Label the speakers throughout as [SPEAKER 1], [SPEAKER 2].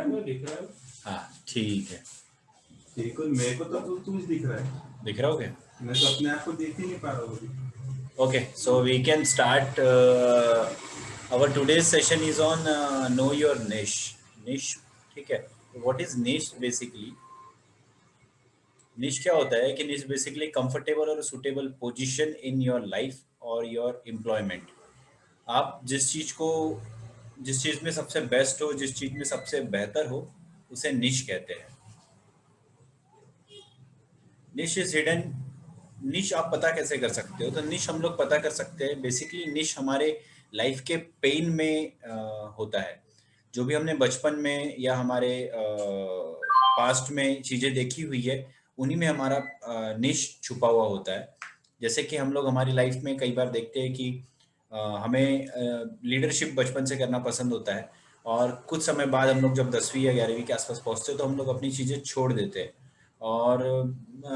[SPEAKER 1] है, दिख रहा है।
[SPEAKER 2] हाँ ठीक है,
[SPEAKER 1] ठीक है, मेरे को तो तुम दिख रहा है।
[SPEAKER 2] दिख रहा हो क्या?
[SPEAKER 1] मैं तो अपने आप को देख ही नहीं पा रहा हूँ।
[SPEAKER 2] Okay, so we can start. Our today's session is on know your niche. Niche, ठीक है. What is niche basically? Niche क्या होता है कि निश बेसिकली कंफर्टेबल और suitable position in your life और योर एम्प्लॉयमेंट. आप जिस चीज़ में सबसे बेस्ट हो, जिस चीज़ में सबसे बेहतर हो, उसे निश कहते हैं. निश इज हिडन. निश आप पता कैसे कर सकते हो? तो निश हम लोग पता कर सकते हैं बेसिकली. निश हमारे लाइफ के पेन में होता है. जो भी हमने बचपन में या हमारे पास्ट में चीज़ें देखी हुई है, उन्हीं में हमारा निश छुपा हुआ होता है. जैसे कि हम लोग हमारी लाइफ में कई बार देखते हैं कि हमें लीडरशिप बचपन से करना पसंद होता है, और कुछ समय बाद हम लोग जब 10वीं या 11वीं के आसपास पहुंचते हैं तो हम लोग अपनी चीज़ें छोड़ देते हैं और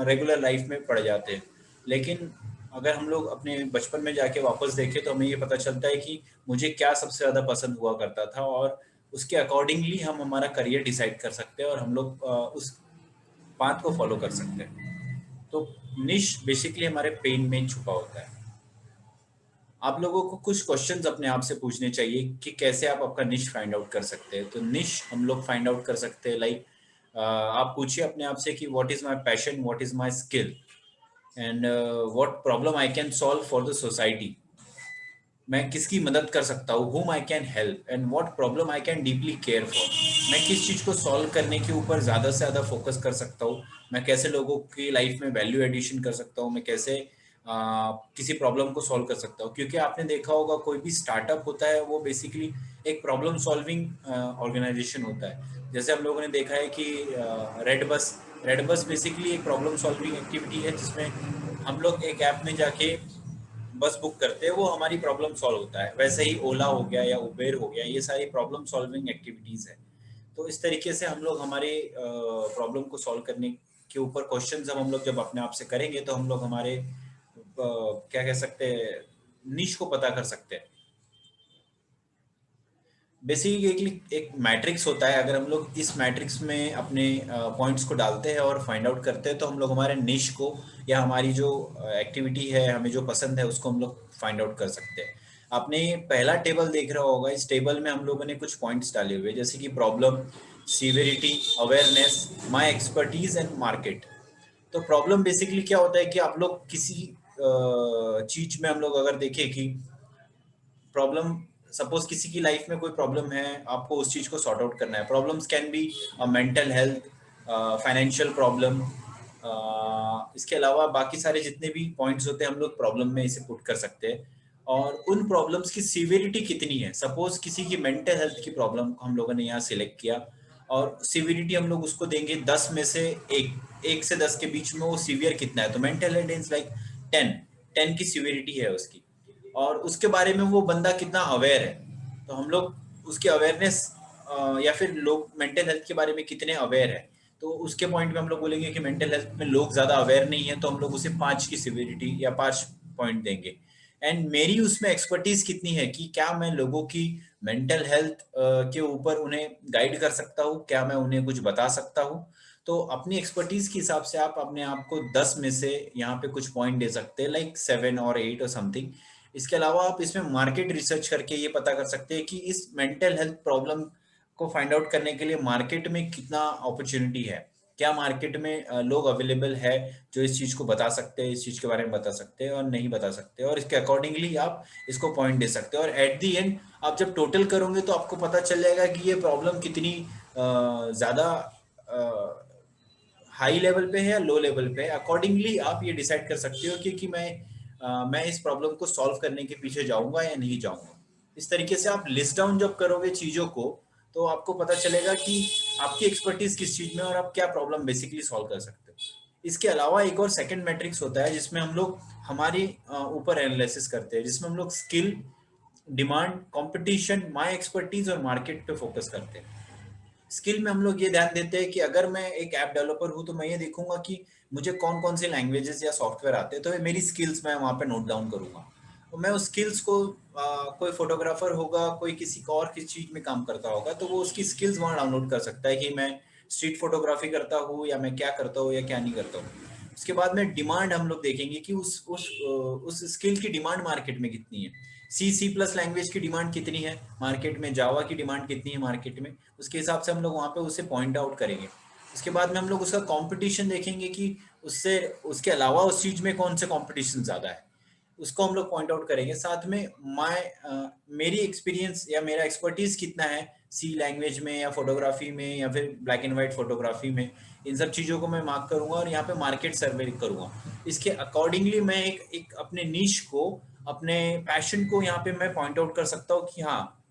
[SPEAKER 2] रेगुलर लाइफ में पड़ जाते हैं. लेकिन अगर हम लोग अपने बचपन में जाके वापस देखें तो हमें ये पता चलता है कि मुझे क्या सबसे ज़्यादा पसंद हुआ करता था, और उसके अकॉर्डिंगली हम हमारा करियर डिसाइड कर सकते हैं और हम लोग उस पाथ को फॉलो कर सकते हैं. तो निश बेसिकली हमारे पेन में छुपा होता है. आप लोगों को कुछ क्वेश्चंस अपने आप से पूछने चाहिए कि कैसे आप आपका निश फाइंड आउट कर सकते हैं. तो निश हम लोग फाइंड आउट कर सकते हैं लाइक, आप पूछिए अपने आप से कि what is my passion, what is my skill, and what problem I can solve for the society. मैं किसकी मदद कर सकता हूँ, whom I can help, and what problem I can deeply care for. मैं किस चीज़ को सॉल्व करने के ऊपर ज़्यादा से ज़्यादा फोकस कर सकता हूँ. मैं कैसे लोगों की लाइफ में वैल्यू एडिशन कर सकता हूँ. मैं कैसे किसी प्रॉब्लम को सॉल्व कर सकता हूँ. क्योंकि आपने देखा होगा कोई भी स्टार्टअप होता है वो बेसिकली एक प्रॉब्लम सॉल्विंग ऑर्गेनाइजेशन होता है. जैसे हम लोगों ने देखा है कि रेड बस बेसिकली एक प्रॉब्लम सॉल्विंग एक्टिविटी है, जिसमें हम लोग एक ऐप में जाके बस बुक करते हैं, वो हमारी प्रॉब्लम सॉल्व होता है. वैसे ही ओला हो गया या उबेर हो गया, ये सारी प्रॉब्लम सॉल्विंग एक्टिविटीज़ है. तो इस तरीके से हम लोग हमारे प्रॉब्लम को सॉल्व करने के ऊपर क्वेश्चन जब हम लोग जब अपने आप से करेंगे तो हम लोग हमारे क्या कह सकते हैं, नीश को पता कर सकते हैं. बेसिकली एक मैट्रिक्स होता है. अगर हम लोग इस मैट्रिक्स में अपने पॉइंट्स को डालते हैं और फाइंड आउट करते हैं तो हम लोग हमारे निश को या हमारी जो एक्टिविटी है, हमें जो पसंद है, उसको हम लोग फाइंड आउट कर सकते हैं. आपने पहला टेबल देख रहा होगा. इस टेबल में हम लोगों ने कुछ पॉइंट्स डाले हुए हैं, जैसे कि problem, severity, awareness, my expertise and market. तो प्रॉब्लम बेसिकली क्या होता है कि आप लोग किसी चीज में हम लोग अगर देखें कि प्रॉब्लम, सपोज किसी की लाइफ में कोई प्रॉब्लम है, आपको उस चीज को सॉर्ट आउट करना है. Problems can be mental health, financial problem. इसके अलावा बाकी सारे जितने भी पॉइंट्स होते हैं हम लोग प्रॉब्लम में इसे पुट कर सकते हैं. और उन प्रॉब्लम्स की सीवियरिटी कितनी है. सपोज किसी की मेंटल हेल्थ की प्रॉब्लम हम लोगों ने यहाँ सिलेक्ट किया, और सीवियरिटी हम लोग उसको देंगे 10 में से एक से 10 के बीच में वो सीवियर कितना है. तो मेंटल हेल्थ इज लाइक 10. 10 की सीवियरिटी है उसकी. और उसके बारे में वो बंदा कितना अवेयर है. तो हम लोग उसकी अवेयरनेस, या फिर लोग मेंटल हेल्थ के बारे में कितने अवेयर है, तो उसके पॉइंट में हम लोग बोलेंगे कि मेंटल हेल्थ में लोग ज़्यादा अवेयर नहीं है, तो हम लोग उसे 5 की सिवियरिटी या 5 पॉइंट देंगे. एंड मेरी उसमें एक्सपर्टीज कितनी है कि क्या मैं लोगों की मेंटल हेल्थ के ऊपर उन्हें गाइड कर सकता हूँ, क्या मैं उन्हें कुछ बता सकता हूँ. तो अपनी एक्सपर्टीज के हिसाब से आप अपने आप को 10 में से यहाँ पे कुछ पॉइंट दे सकते हैं, लाइक 7 और 8 और समथिंग. इसके अलावा आप इसमें मार्केट रिसर्च करके ये पता कर सकते हैं कि इस मेंटल हेल्थ प्रॉब्लम को फाइंड आउट करने के लिए मार्केट में कितना अपॉर्चुनिटी है. क्या मार्केट में लोग अवेलेबल है जो इस चीज को बता सकते हैं, इस चीज के बारे में बता सकते हैं और नहीं बता सकते, और इसके अकॉर्डिंगली आप इसको पॉइंट दे सकते हैं. और एट दी एंड आप जब टोटल करोगे तो आपको पता चल जाएगा कि ये प्रॉब्लम कितनी ज्यादा हाई लेवल पे है या लो लेवल पे है. अकॉर्डिंगली आप ये डिसाइड कर सकते हो कि मैं इस प्रॉब्लम को सॉल्व करने के पीछे जाऊंगा या नहीं जाऊंगा. इस तरीके से आप लिस्ट डाउन जब करोगे चीजों को, तो आपको पता चलेगा कि आपकी एक्सपर्टीज किस चीज में और आप क्या प्रॉब्लम बेसिकली सॉल्व कर सकते हो. इसके अलावा एक और सेकंड मैट्रिक्स होता है जिसमें हम लोग हमारे ऊपर एनालिसिस करते हैं, जिसमें हम लोग skill, demand, competition, my expertise और मार्केट पे फोकस करते हैं. स्किल में हम लोग ये ध्यान देते हैं कि अगर मैं एक ऐप डेवलपर हूं तो मैं ये देखूंगा कि मुझे कौन कौन से लैंग्वेजेस या सॉफ्टवेयर आते हैं, तो ये मेरी स्किल्स मैं वहां पे नोट डाउन करूंगा. मैं उस स्किल्स को कोई फोटोग्राफर होगा, कोई किसी और किसी चीज में काम करता होगा, तो वो उसकी स्किल्स वहां डाउनलोड कर सकता है कि मैं स्ट्रीट फोटोग्राफी करता हूँ या मैं क्या करता हूँ या क्या नहीं करता हूँ। उसके बाद में डिमांड हम लोग देखेंगे कि उस स्किल की डिमांड मार्केट में कितनी है। सी प्लस लैंग्वेज की डिमांड कितनी है मार्केट में, जावा की डिमांड कितनी है मार्केट में, उसके हिसाब से हम लोग वहाँ पे उसे पॉइंट आउट करेंगे। उसके बाद में हम लोग उसका कंपटीशन देखेंगे कि उससे उसके अलावा उस चीज में कौन से कंपटीशन ज्यादा है, उसको हम लोग पॉइंट आउट करेंगे। साथ में मेरी एक्सपीरियंस या मेरा एक्सपर्टीज कितना है सी लैंग्वेज में या फोटोग्राफी में या फिर ब्लैक एंड व्हाइट फोटोग्राफी में, इन सब चीज़ों को मैं मार्क करूंगा और यहाँ पे मार्केट सर्वे करूंगा। इसके अकॉर्डिंगली मैं एक अपने नीश को, अपने पैशन को यहाँ पे मैं पॉइंट आउट कर सकता हूँ कि हाँ,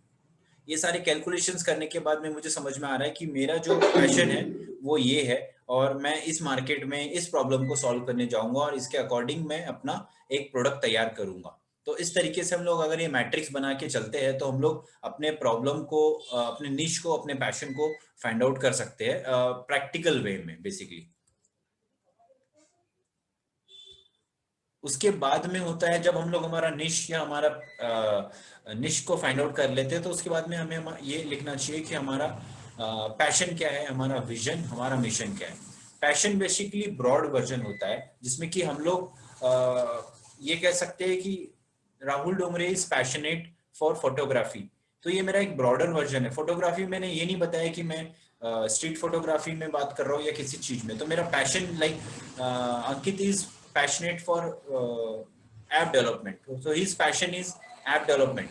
[SPEAKER 2] ये सारे कैलकुलेशंस करने के बाद में मुझे समझ में आ रहा है कि मेरा जो पैशन है वो ये है, और मैं इस मार्केट में इस प्रॉब्लम को सॉल्व करने जाऊंगा और इसके अकॉर्डिंग मैं अपना एक प्रोडक्ट तैयार करूंगा। तो इस तरीके से हम लोग अगर ये मैट्रिक्स बना के चलते हैं तो हम लोग अपने प्रॉब्लम को, अपने निश को, अपने पैशन को फाइंड आउट कर सकते हैं प्रैक्टिकल वे में बेसिकली। उसके बाद में होता है जब हम लोग हमारा निश या हमारा निश को फाइंड आउट कर लेते हैं, तो उसके बाद में हमें ये लिखना चाहिए कि हमारा पैशन क्या है, हमारा विजन, हमारा मिशन क्या है। पैशन बेसिकली ब्रॉड वर्जन होता है जिसमें कि हम लोग ये कह सकते हैं कि Rahul Dongre is passionate for photography. तो ये मेरा एक ब्रॉडर वर्जन है। फोटोग्राफी मैंने ये नहीं बताया कि मैं स्ट्रीट फोटोग्राफी में बात कर रहा हूँ या किसी चीज में। तो मेरा passion like Ankit is passionate for app development, so his passion is app development।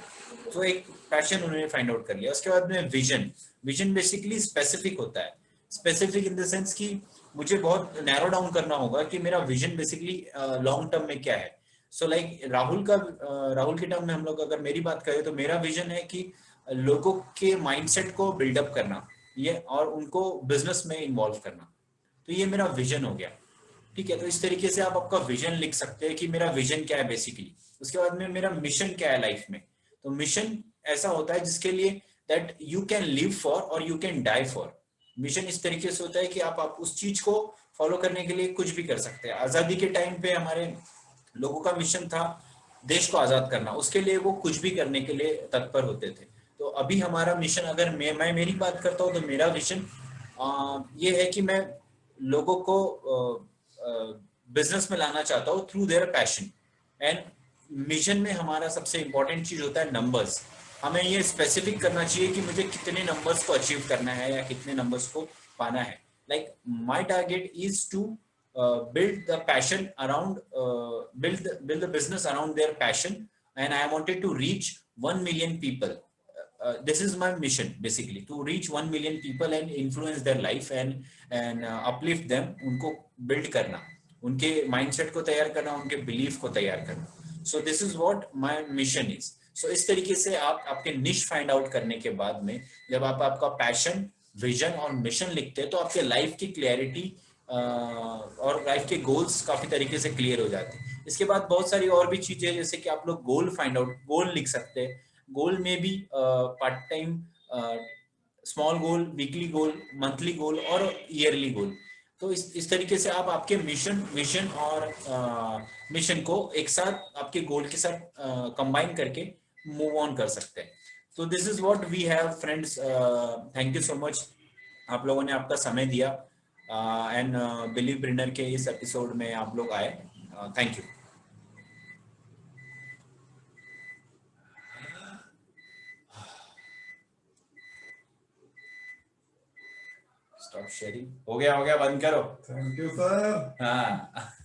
[SPEAKER 2] तो एक पैशन उन्होंने फाइंड आउट कर लिया। उसके बाद में विजन, विजन बेसिकली स्पेसिफिक होता है। स्पेसिफिक इन द सेंस कि मुझे बहुत नैरो डाउन करना होगा कि मेरा विजन बेसिकली लॉन्ग टर्म में क्या है। सो लाइक राहुल के टर्म में हम लोग अगर मेरी बात करें तो मेरा विजन है कि लोगों के माइंडसेट को बिल्डअप करना, ये और उनको बिजनेस में इन्वॉल्व करना। तो ये मेरा विजन हो गया। ठीक है, तो इस तरीके से आप आपका विजन लिख सकते हैं कि मेरा विजन क्या है बेसिकली। उसके बाद में मेरा मिशन क्या है लाइफ में। तो मिशन ऐसा होता है जिसके लिए that you can live for और you can die for. Mission इस तरीके से होता है कि आप उस चीज को फॉलो करने के लिए कुछ भी कर सकते हैं। आजादी के टाइम पे हमारे लोगों का मिशन था देश को आजाद करना, उसके लिए वो कुछ भी करने के लिए तत्पर होते थे। तो अभी हमारा मिशन, अगर मैं मेरी बात करता हूँ तो मेरा विजन ये है कि मैं लोगों को बिजनेस में लाना चाहता हूँ through their passion. And mission में हमारा सबसे इंपॉर्टेंट चीज होता है नंबर्स। हमें ये स्पेसिफिक करना चाहिए कि मुझे कितने नंबर्स को अचीव करना है या कितने नंबर्स को पाना है। Like my target is to build the passion around build the business around their passion, and I wanted to reach 1 million people. This is my mission basically, to reach 1 million people and influence their life and uplift them, उनको build करना, उनके mindset को तैयार करना, उनके belief को तैयार करना। So this is what my mission is। So इस तरीके से आप आपके niche find out करने के बाद में जब आप आपका passion, vision और mission लिखते हैं तो आपके लाइफ की क्लैरिटी और लाइफ के गोल्स काफी तरीके से क्लियर हो जाते हैं। इसके बाद बहुत सारी और भी चीजें हैं, जैसे कि आप लोग गोल फाइंड आउट, गोल लिख सकते हैं। गोल में भी part time, small goal, weekly goal, monthly goal और ईयरली गोल। तो इस तरीके से आप आपके मिशन, विजन और मिशन को एक साथ आपके गोल के साथ कंबाइन करके मूव ऑन कर सकते हैं। तो this is what we have friends. Thank you so much, आप लोगों ने आपका समय दिया एंड बिलीव ब्रिनर के इस एपिसोड में आप लोग आए। Thank you. स्टॉप शेयरिंग, हो गया बंद करो।
[SPEAKER 1] Thank you sir.
[SPEAKER 2] हाँ।